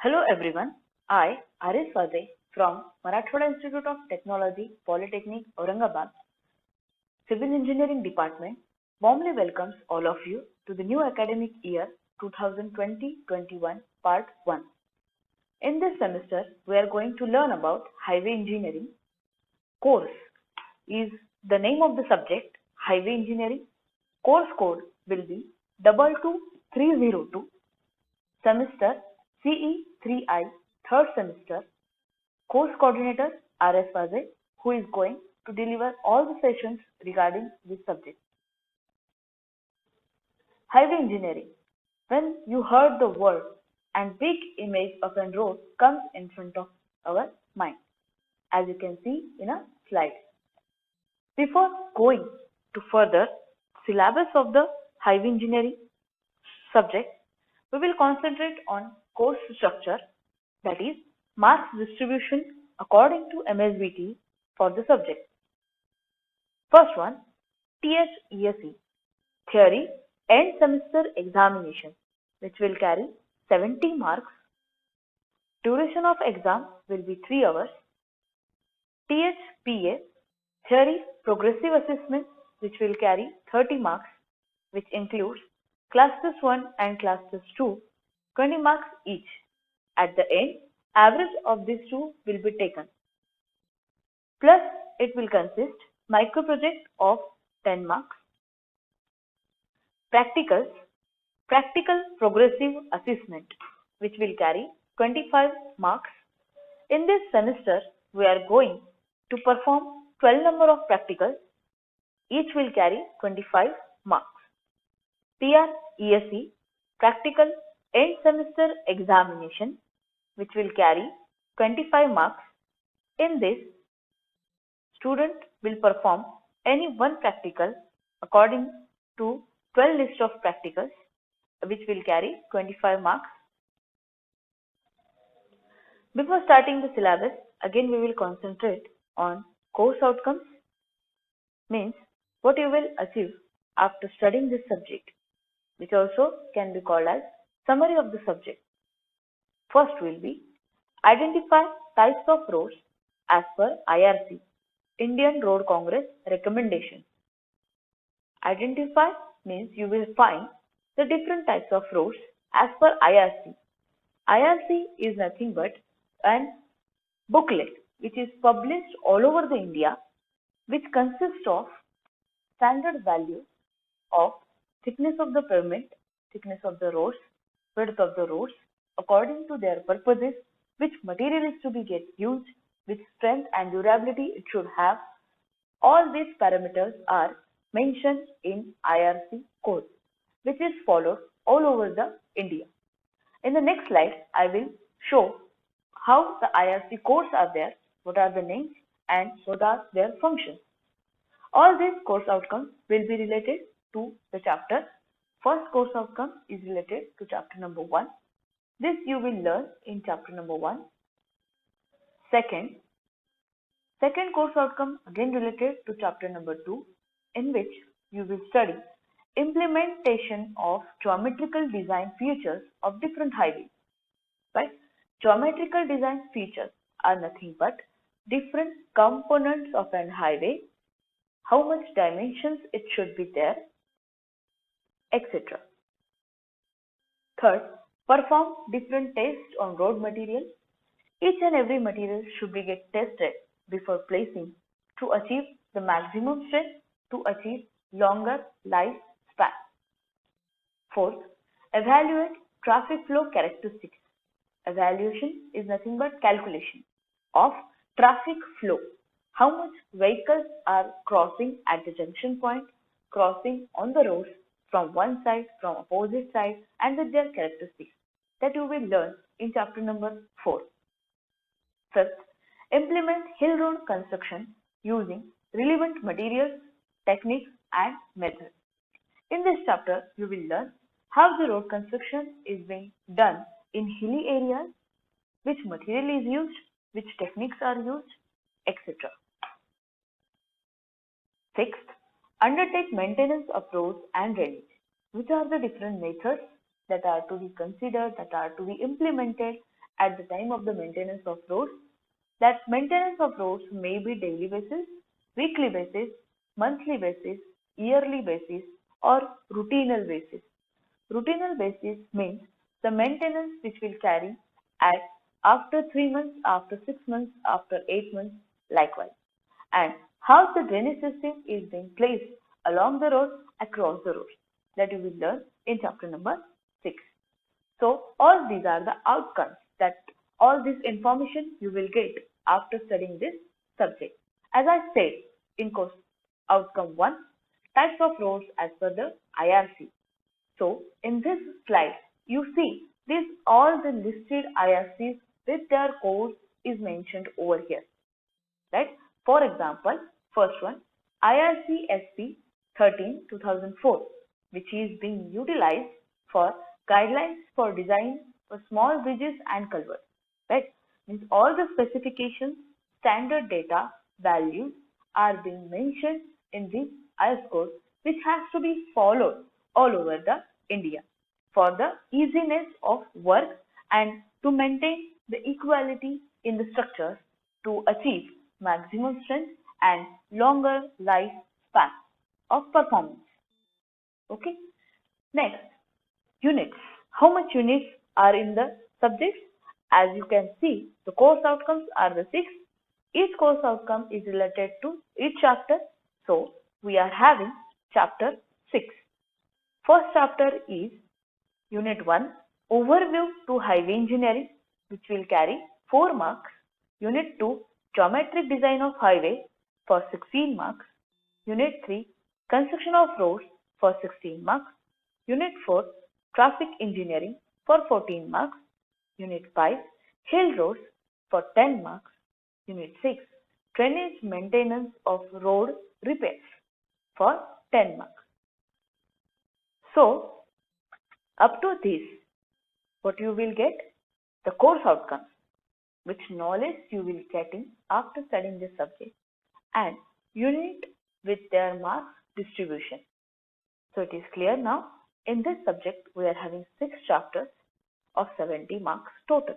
Hello everyone, I, Aris Wade from Marathwada Institute of Technology, Polytechnic, Aurangabad, Civil Engineering Department, warmly welcomes all of you to the new academic year 2020-21 Part 1. In this semester, we are going to learn about Highway Engineering. Course is the name of the subject, Highway Engineering. Course code will be 22302. Semester CE3I, third semester. Course coordinator R.S. Wade, who is going to deliver all the sessions regarding this subject. Highway engineering. When you heard the word and big image of a road comes in front of our mind, as you can see in a slide. Before going to further syllabus of the highway engineering subject, we will concentrate on course structure, that is marks distribution according to MSBT for the subject. First one, THESE, Theory End Semester Examination, which will carry 70 marks. Duration of exam will be 3 hours. THPA, Theory Progressive Assessment, which will carry 30 marks, which includes Class Test 1 and Class Test 2, 20 marks each. At the end, average of these two will be taken. Plus, it will consist micro project of 10 marks. Practicals, Practical Progressive Assessment, which will carry 25 marks. In this semester, we are going to perform 12 number of practicals. Each will carry 25 marks. PRESE, Practical End Semester Examination, which will carry 25 marks. In this, student will perform any one practical according to 12 list of practicals, which will carry 25 marks. Before starting the syllabus, again we will concentrate on course outcomes, means what you will achieve after studying this subject, which also can be called as summary of the subject. First will be identify types of roads as per IRC, Indian Road Congress recommendation. Identify means you will find the different types of roads as per IRC. IRC is nothing but an booklet which is published all over the India, which consists of standard values of thickness of the pavement, thickness of the roads, width of the roads, according to their purposes, which material is to be get used, which strength and durability it should have. All these parameters are mentioned in IRC code, which is followed all over the India. In the next slide, I will show how the IRC codes are there, what are the names and what are their functions. All these course outcomes will be related to the chapter. First course outcome is related to chapter number 1. This you will learn in chapter number 1. Second course outcome again related to chapter number 2, in which you will study implementation of geometrical design features of different highways. Right? Geometrical design features are nothing but different components of an highway, how much dimensions it should be there, etc. Third, perform different tests on road material. Each and every material should be get tested before placing to achieve the maximum strength, to achieve longer lifespan. Fourth, evaluate traffic flow characteristics. Evaluation is nothing but calculation of traffic flow. How much vehicles are crossing at the junction point, crossing on the roads from one side, from opposite side, and with their characteristics. That you will learn in chapter number 4. Fifth, implement hill road construction using relevant materials, techniques, and methods. In this chapter, you will learn how the road construction is being done in hilly areas, which material is used, which techniques are used, etc. Sixth, undertake maintenance of roads and drainage. Which are the different methods that are to be considered, that are to be implemented, at the time of the maintenance of roads. That maintenance of roads may be daily basis, weekly basis, monthly basis, yearly basis, or routinal basis. Routinal basis means the maintenance which will carry at after 3 months, after 6 months, after 8 months, likewise. And how the drainage system is being placed along the road, across the road, that you will learn in chapter number 6. So all these are the outcomes, that all this information you will get after studying this subject. As I said in course outcome 1, types of roads as per the IRC. So in this slide, you see this all the listed IRCs with their codes is mentioned over here, right? For example, first one, IRC SP 13/2004, which is being utilized for guidelines for design for small bridges and culverts, right? Means all the specifications, standard data, values are being mentioned in this IS code, which has to be followed all over the India for the easiness of work and to maintain the equality in the structure to achieve maximum strength and longer lifespan of performance. Okay. Next, units. How much units are in the subjects? As you can see, the course outcomes are the 6. Each course outcome is related to each chapter. So, we are having chapter 6. First chapter is Unit 1, Overview to Highway Engineering, which will carry 4 marks. Unit 2, Geometric Design of Highway for 16 marks. Unit 3, Construction of Roads for 16 marks. Unit 4, Traffic Engineering for 14 marks. Unit 5, Hill Roads for 10 marks. Unit 6, Drainage Maintenance of Road Repairs for 10 marks. So, up to this, what you will get? The course outcomes, which knowledge you will getting after studying this subject, and unit with their marks distribution. So, it is clear now. In this subject, we are having 6 chapters of 70 marks total.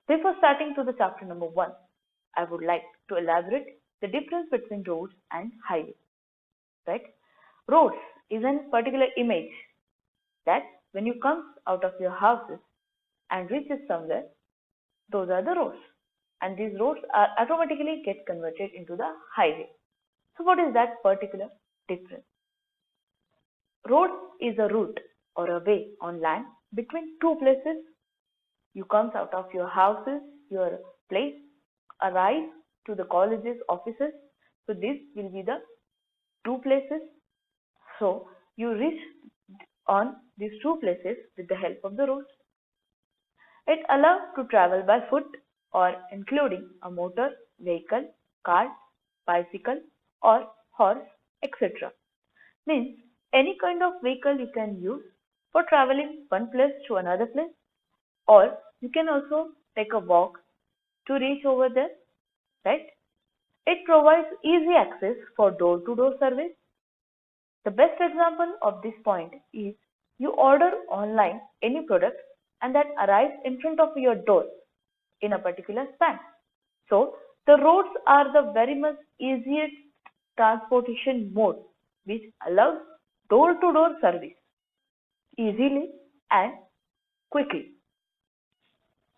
Before starting to the chapter number 1, I would like to elaborate the difference between roads and highways. Right? Roads is a particular image that when you come out of your houses and reaches somewhere, those are the roads. And these roads are automatically get converted into the highway. So what is that particular difference? Road is a route or a way on land between two places. You comes out of your houses, your place, arrive to the colleges, offices. So this will be the 2 places. So you reach on these 2 places with the help of the roads. It allows to travel by foot or including a motor, vehicle, cart, bicycle or horse, etc. Means any kind of vehicle you can use for traveling one place to another place, or you can also take a walk to reach over there, right? It provides easy access for door-to-door service. The best example of this point is you order online any product and that arrives in front of your door in a particular span. So the roads are the very much easiest transportation mode which allows door-to-door service easily and quickly.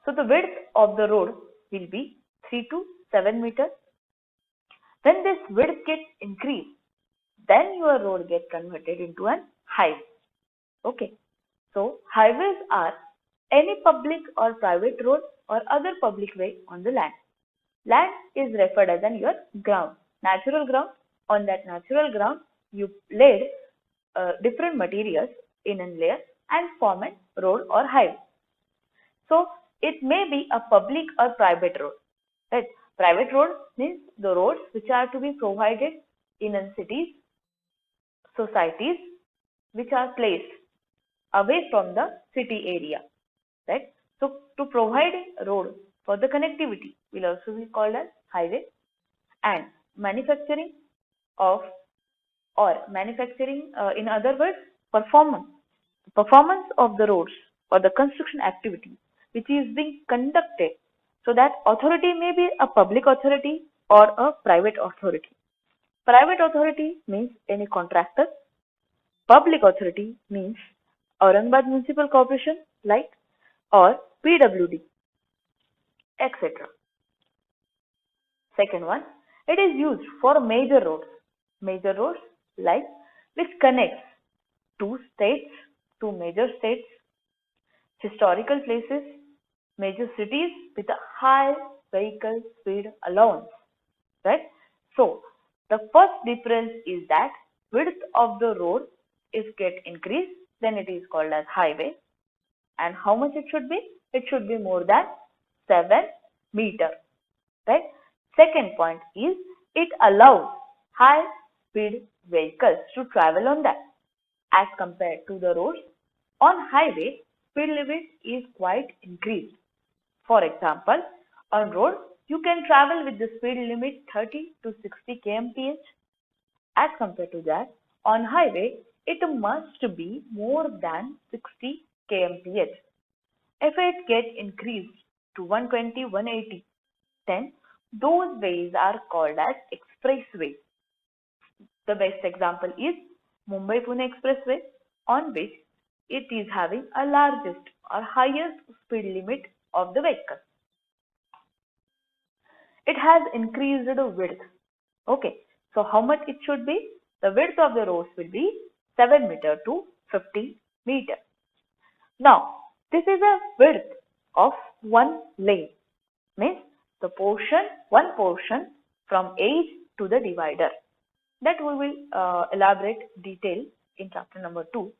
So the width of the road will be 3 to 7 meters. When this width gets increased, then your road gets converted into an highway. Okay. So highways are any public or private road or other public way on the land. Land is referred as your ground, natural ground. On that natural ground, you laid different materials in a layer and form a road or highway. So it may be a public or private road. Right? Private road means the roads which are to be provided in cities, societies which are placed away from the city area. Right? So to provide a road for the connectivity will also be called as highway, and manufacturing of in other words performance of the roads or the construction activity which is being conducted. So that authority may be a public authority or a private authority. Private authority means any contractor. Public authority means Aurangabad Municipal Corporation, like, or PWD, etc. Second one, it is used for major roads. Major roads like which connects two states, two major states, historical places, major cities with a high vehicle speed allowance, right? So the first difference is that width of the road is get increased, then it is called as highway. And how much it should be? It should be more than 7 meter, right? Second point is it allows high speed vehicles to travel on that as compared to the roads. On highway, speed limit is quite increased. For example, on road, you can travel with the speed limit 30 to 60 kmph. As compared to that, on highway, it must be more than 60 kmph. If it gets increased to 120, 180, then those ways are called as expressways. The best example is Mumbai-Pune Expressway, on which it is having a largest or highest speed limit of the vehicle. It has increased the width. Okay, so how much it should be? The width of the roads will be 7 meter to 50 meter. Now, this is a width of one lane, means the portion, one portion from edge to the divider. That we will elaborate detail in chapter number 2.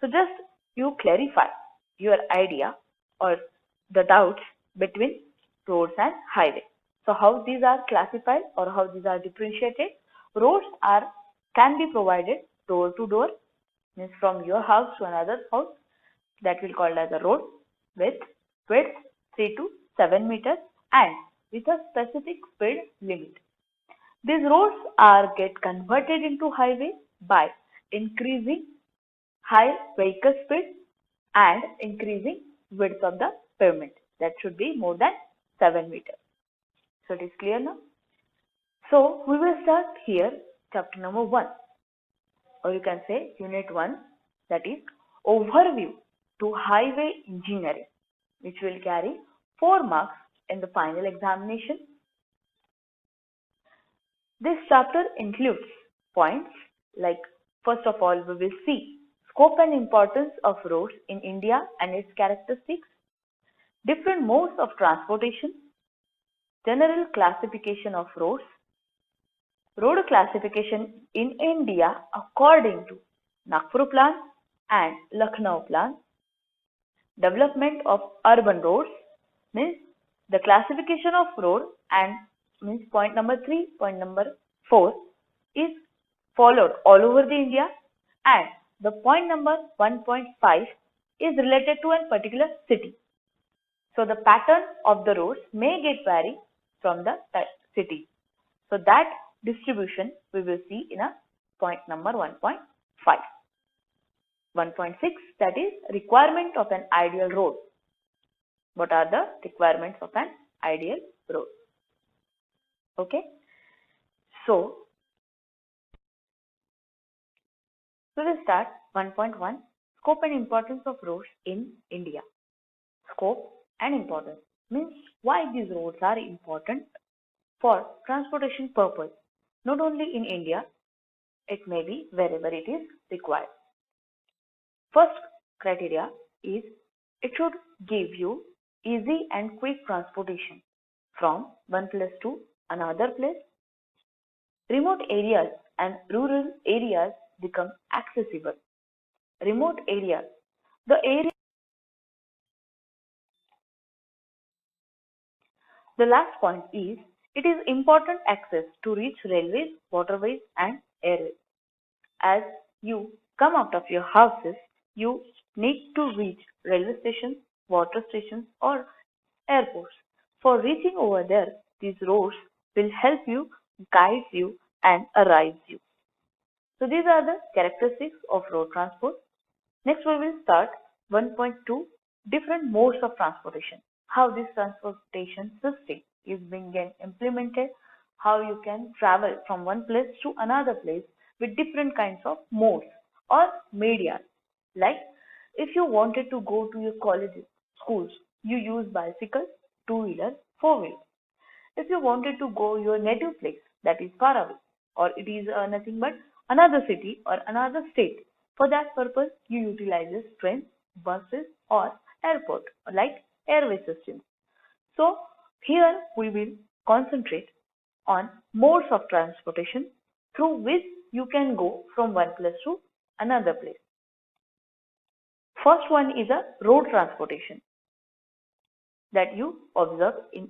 So just you clarify your idea or the doubts between roads and highway. So how these are classified or how these are differentiated? Roads can be provided door to door, means from your house to another house. That will called as a road with width 3 to 7 meters and with a specific speed limit. These roads get converted into highway by increasing high vehicle speed and increasing width of the pavement. That should be more than 7 meters. So it is clear now. So we will start here chapter number 1, or you can say unit 1, that is overview to highway engineering, which will carry 4 marks in the final examination. This chapter includes points like, first of all, we will see scope and importance of roads in India and its characteristics, different modes of transportation, general classification of roads, road classification in India according to Nagpur Plan and Lucknow Plan, development of urban roads, means the classification of road, and means point number 3, point number 4 is followed all over the India, and the point number 1.5 is related to a particular city. So the pattern of the roads may get vary from the city. So that distribution we will see in a point number 1.5. 1.6, that is requirement of an ideal road. What are the requirements of an ideal road? Okay. So we will start 1.1, scope and importance of roads in India. Scope and importance means why these roads are important for transportation purpose. Not only in India, it may be wherever it is required. First criteria is it should give you easy and quick transportation from one place to another place. Remote areas and rural areas become accessible. Remote areas, the last point is it is important access to reach railways, waterways and airways. As you come out of your houses, you need to reach railway stations, water stations or airports. For reaching over there, these roads will help you, guide you and arrive you. So these are the characteristics of road transport. Next we will start 1.2, different modes of transportation, how this transportation system is being implemented, how you can travel from one place to another place with different kinds of modes or media. Like if you wanted to go to your colleges, schools, you use bicycle, two-wheeler, four-wheeler. If you wanted to go your native place that is far away or it is nothing but another city or another state, for that purpose you utilizes trains, buses or airport like airway systems. So here we will concentrate on modes of transportation through which you can go from one place to another place. First one is a road transportation that you observe in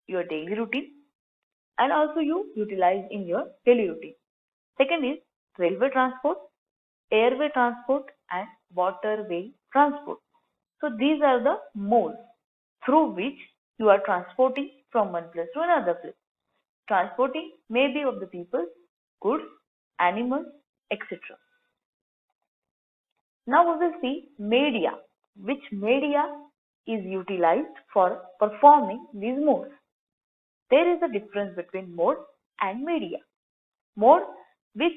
your daily routine and also you utilize in your daily routine. Second is railway transport, airway transport and waterway transport. So these are the modes through which you are transporting from one place to another place. Transporting may be of the people, goods, animals, etc. Now we will see media. Which media is utilized for performing these modes? There is a difference between mode and media. Mode, which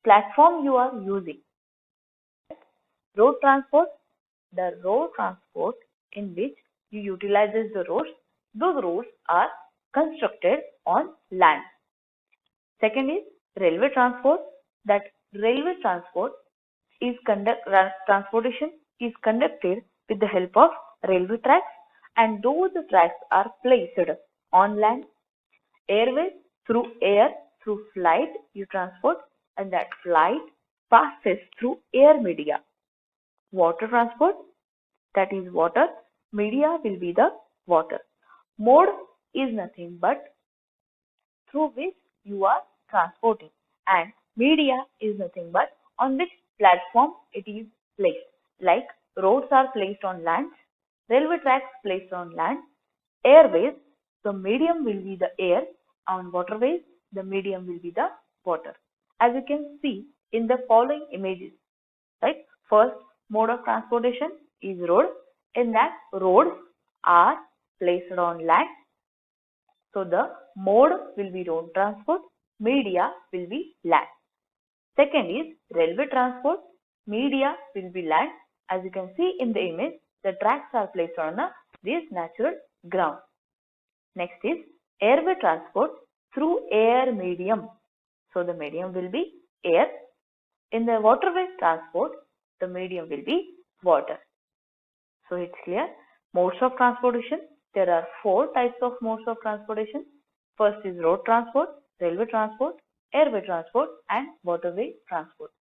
platform you are using. Road transport, the road transport in which you utilizes the roads, those roads are constructed on land. Second is railway transport, that railway transport is transportation is conducted with the help of railway tracks and those tracks are placed on land. Airways, through air, through flight you transport and that flight passes through air media. Water transport, that is water, media will be the water. Mode is nothing but through which you are transporting and media is nothing but on which platform it is placed. Like roads are placed on land, railway tracks placed on land, airways, the medium will be the air, on waterways, the medium will be the water. As you can see in the following images, right? First mode of transportation is road. In that roads are placed on land. So the mode will be road transport, media will be land. Second is railway transport, media will be land. As you can see in the image, the tracks are placed on this natural ground. Next is airway transport through air medium. So the medium will be air. In the waterway transport, the medium will be water. So it's clear. Modes of transportation. There are 4 types of modes of transportation. First is road transport, railway transport, airway transport and waterway transport.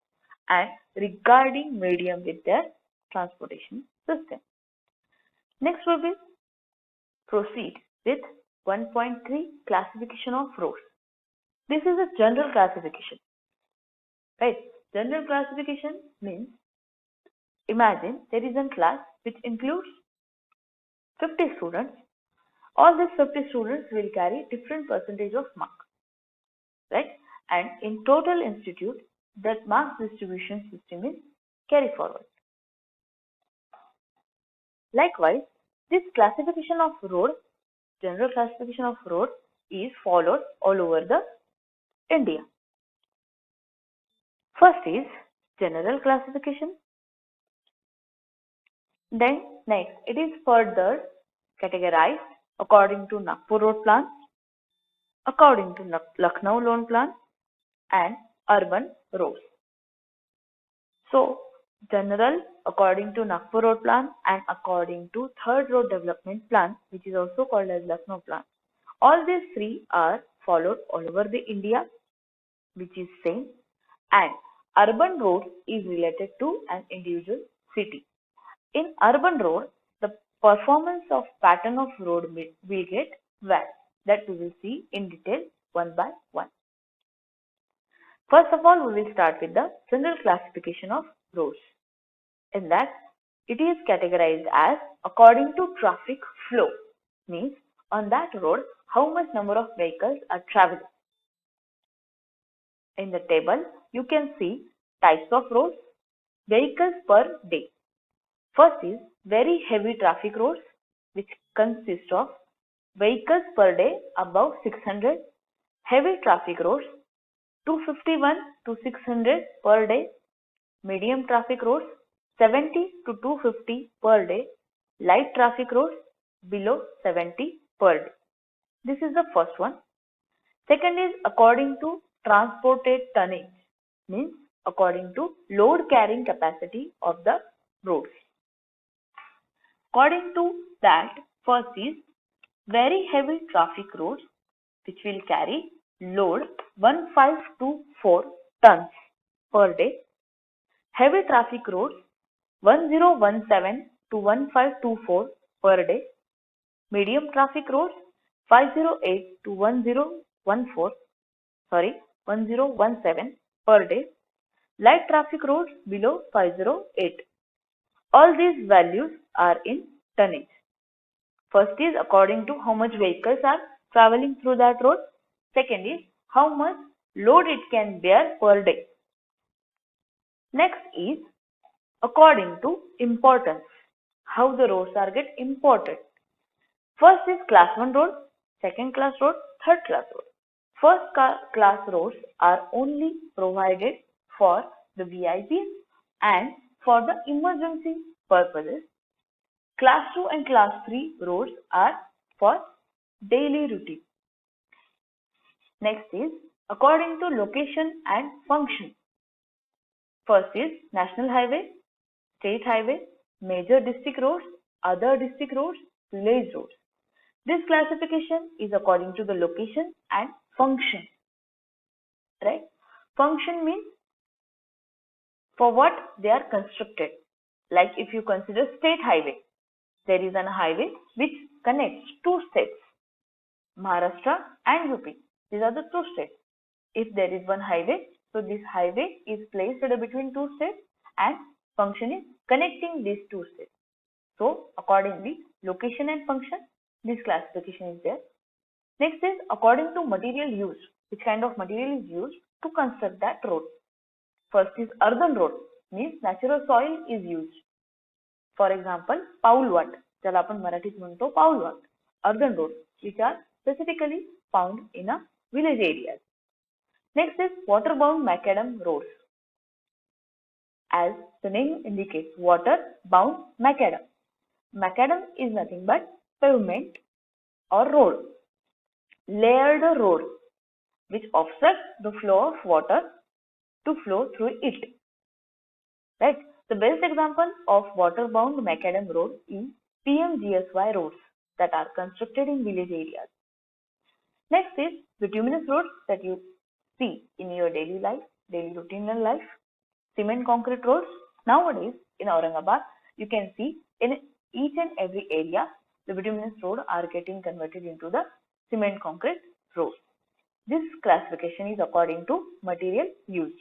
And regarding medium with their transportation system. Next we will proceed with 1.3 classification of roads. This is a general classification. Right? General classification means imagine there is a class which includes 50 students. All these 50 students will carry different percentage of mark. Right? And in total institute, that mark distribution system is carried forward. Likewise, this classification of road, general classification of road is followed all over the India. First is general classification. Then next, it is further categorized according to Nagpur Road Plan, according to Lucknow Loan Plan and urban roads. So, general according to Nagpur Road Plan and according to Third Road Development Plan, which is also called as Lucknow Plan. All these 3 are followed all over the India, which is same, and urban road is related to an individual city. In urban road, the performance of pattern of road will get varied. That we will see in detail one by one. First of all, we will start with the general classification of roads. In that, it is categorized as according to traffic flow, means on that road, how much number of vehicles are traveling. In the table, you can see types of roads, vehicles per day. First is very heavy traffic roads, which consist of vehicles per day above 600, heavy traffic roads 251 to 600 per day, medium traffic roads 70 to 250 per day, light traffic roads below 70 per day. This is the first one. Second is according to transported tonnage, means according to load carrying capacity of the roads. According to that, first is very heavy traffic roads which will carry load 1524 tons per day. Heavy traffic roads 1017 to 1524 per day. Medium traffic roads 508 to 1017 per day. Light traffic roads below 508. All these values are in tonnage. First is according to how much vehicles are traveling through that road. Second is how much load it can bear per day. Next is according to importance, how the roads are get imported. First is class 1 road, second class road, third class road. First class roads are only provided for the VIPs and for the emergency purposes. Class 2 and class 3 roads are for daily routine. Next is according to location and function. First is national highway, state highway, major district roads, other district roads, village roads. This classification is according to the location and function. Right? Function means for what they are constructed. Like if you consider state highway, there is a highway which connects two states, Maharashtra and UP. These are the two states. If there is one highway, so this highway is placed between two states and function is connecting these two states. So accordingly, location and function, this classification is there. Next is according to material used. Which kind of material is used to construct that road? First is earthen road, means natural soil is used. For example, पाऊलवाट, ज्याला आपण मराठीत म्हणतो पाऊलवाट, earthen road, which are specifically found in a village areas. Next is water-bound macadam roads. As the name indicates, water-bound macadam. Macadam is nothing but pavement or road, layered road, which offsets the flow of water to flow through it. Right? The best example of water-bound macadam road is PMGSY roads that are constructed in village areas. Next is bituminous roads that you see in your daily life, daily routine life. Cement concrete roads. Nowadays in Aurangabad, you can see in each and every area, the bituminous road are getting converted into the cement concrete roads. This classification is according to material used.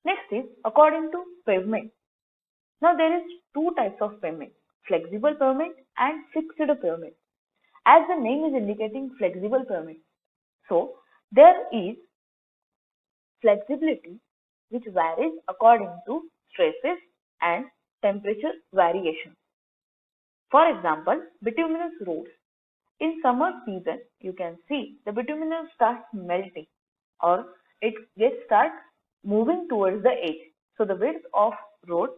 Next is according to pavement. Now there is two types of pavement, flexible pavement and fixed pavement. As the name is indicating flexible pavement, so there is flexibility which varies according to stresses and temperature variation. For example, bituminous roads. In summer season, you can see the bituminous starts melting or it gets start moving towards the edge. So the width of road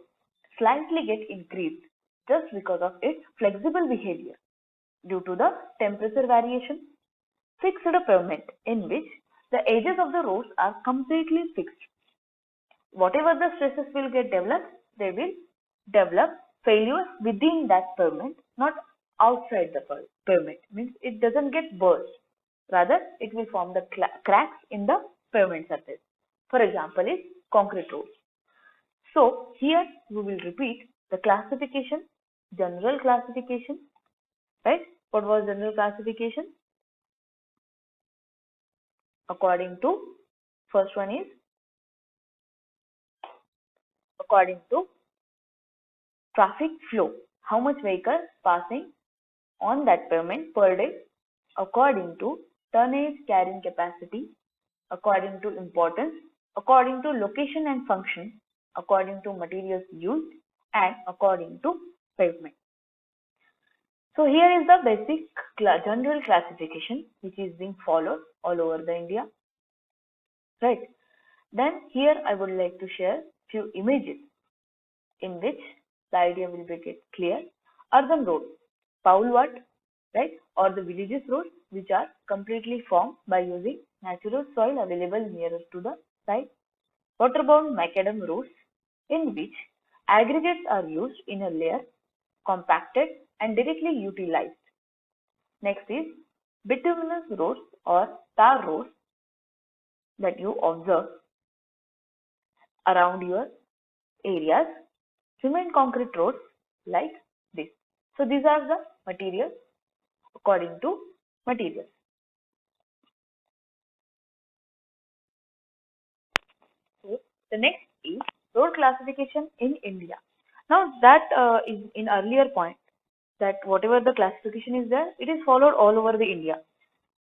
slightly get increased just because of its flexible behavior due to the temperature variation. Fixed pavement, in which the edges of the roads are completely fixed. Whatever the stresses will get developed, they will develop failures within that pavement, not outside the pavement. Means it doesn't get burst. Rather, it will form the cracks in the pavement surface. For example, is concrete roads. So here we will repeat the classification, general classification, right? What was general classification? According to, first one is according to traffic flow, how much vehicles passing on that pavement per day, according to tonnage carrying capacity, according to importance, according to location and function, according to materials used, and according to pavement. So here is the basic general classification which is being followed all over the India. Right. Then here I would like to share few images in which the idea will be get clear. Urban roads, Paulwat, right, or the villages roads which are completely formed by using natural soil available nearer to the site. Waterbound macadam roads in which aggregates are used in a layer, compacted and directly utilized. Next is bituminous roads or tar roads that you observe around your areas. Cement concrete roads like this. So these are the materials according to materials. So the next is road classification in India. Now that is in earlier point that whatever the classification is there, it is followed all over the India.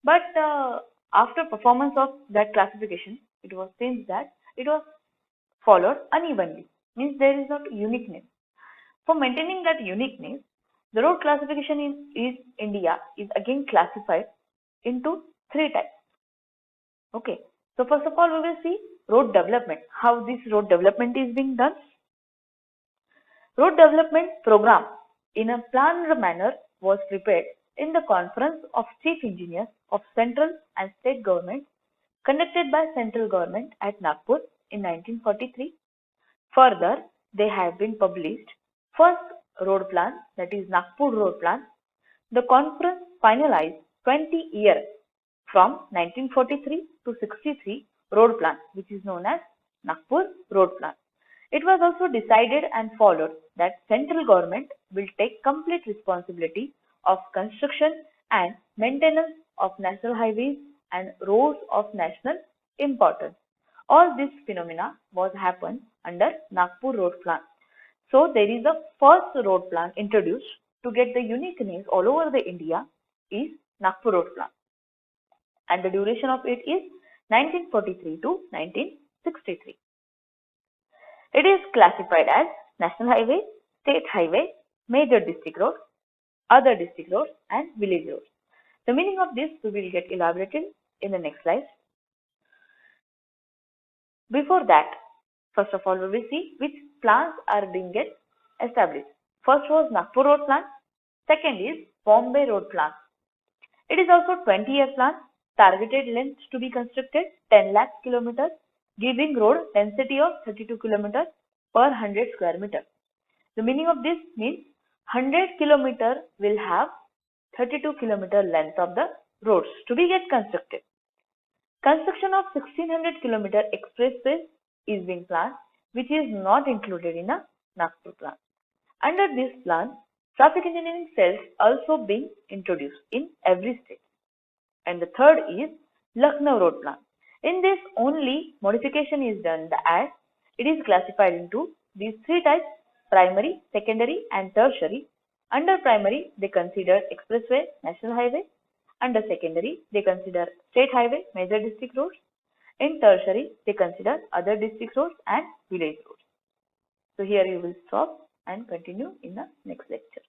But after performance of that classification, it was seen that it was followed unevenly. Means there is not uniqueness. For maintaining that uniqueness, the road classification in India is again classified into three types. Okay. So first of all, we will see road development. How this road development is being done. Road development program in a planned manner was prepared in the conference of chief engineers of central and state government conducted by central government at Nagpur in 1943. Further, they have been published first road plan, that is Nagpur road plan. The conference finalized 20 years from 1943 to 63 road plan, which is known as Nagpur road plan. It was also decided and followed that central government will take complete responsibility of construction and maintenance of national highways and roads of national importance. All this phenomena was happened under Nagpur road plan. So there is a first road plan introduced to get the uniqueness all over the India is Nagpur road plan. And the duration of it is 1943 to 1963. It is classified as national highway, state highway, major district road, other district roads and village roads. The meaning of this we will get elaborated in the next slide. Before that, first of all, we will see which plans are being get established. First was Nagpur road plan. Second is Bombay road plan. It is also 20-year plan. Targeted length to be constructed 10 lakh kilometers, giving road density of 32 kilometers per 100 square meter. The meaning of this means 100 kilometer will have 32 kilometer length of the roads to be get constructed. Construction of 1600 kilometer expressway is being planned, which is not included in a Nagpur plan. Under this plan, traffic engineering cells also being introduced in every state. And the third is Lucknow road plan. In this only modification is done as it is classified into these three types: primary, secondary and tertiary. Under primary, they consider expressway, national highway. Under secondary, they consider state highway, major district roads. In tertiary, they consider other district roads and village roads. So here you will stop and continue in the next lecture.